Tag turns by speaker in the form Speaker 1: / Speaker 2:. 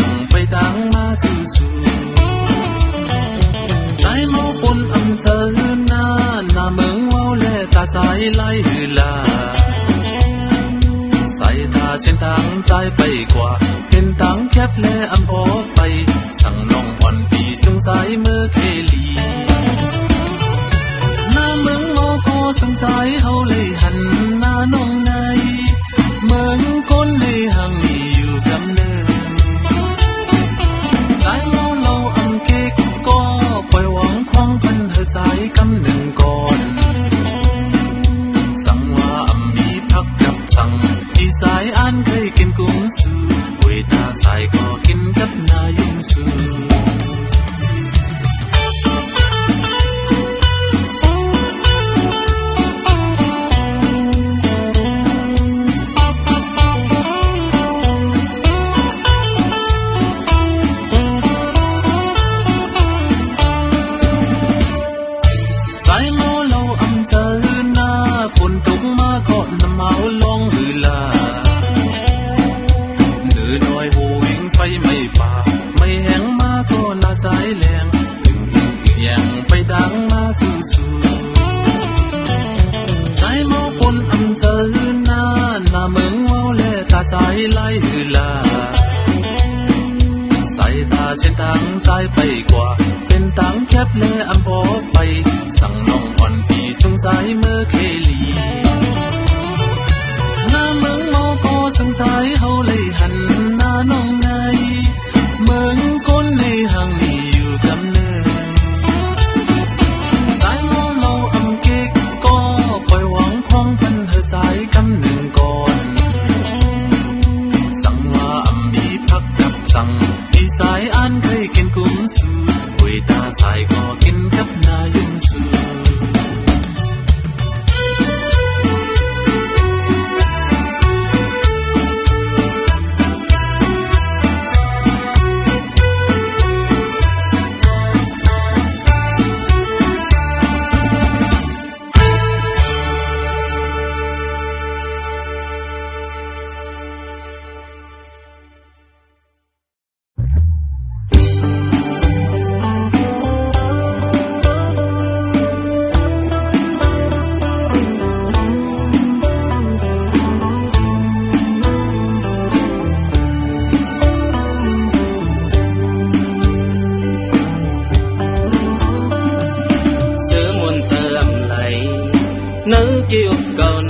Speaker 1: งไปทางมาสู่ใจเมาปนอำเจอหน้าเมืองเว้าและตาใจไหลหือลาใส่ตาเส้นทางใจไปกว่าเป็นทางแคบและอำพอไปสั่งน้องอ่อนปีจงสายมือเคลีหน้าเมืองเมาก็สังใจเฮาเลยหันหน้าน้องในเมืองคนในห่างนี้อยู่กำเนิดใจเมาเราอำเก๊กก็ปล่อยหวังควางพันเธอใจกำหนึ่งก่อนสั่งว่าอำมีพักกับสั่งที่สายอ่านเคยกินกุ้งสูเวตาสายก็กินกับนายุ่งสูไม่ป่าไม่แห้งมาก็น่าใจแรงดึงยังไปดังมาสู่ใจเมาปนอำเจอหน้าเมืองเว้าและตาใจไหลหือลาใส่ตาเส้นทางใจไปกว่าเป็นทางแคบและอำพอไปสั่งน้องอ่อนปีจงสายมือเคลีหน้าเมืองเมาก็สังใจเฮาเลยหันหน้าน้องในเมืองคนในห่างนี้อยู่กำเนิดใจเมาเราอำเก๊กก็ปล่อยหวังควางพันเธอใจกำหนึ่งก่อนสั่งว่าอำมีพักกับสั่งที่สายอ่านเคยกินกุ้งสูเวตาสายก็กินกับนายุ่งสูkiêu cầu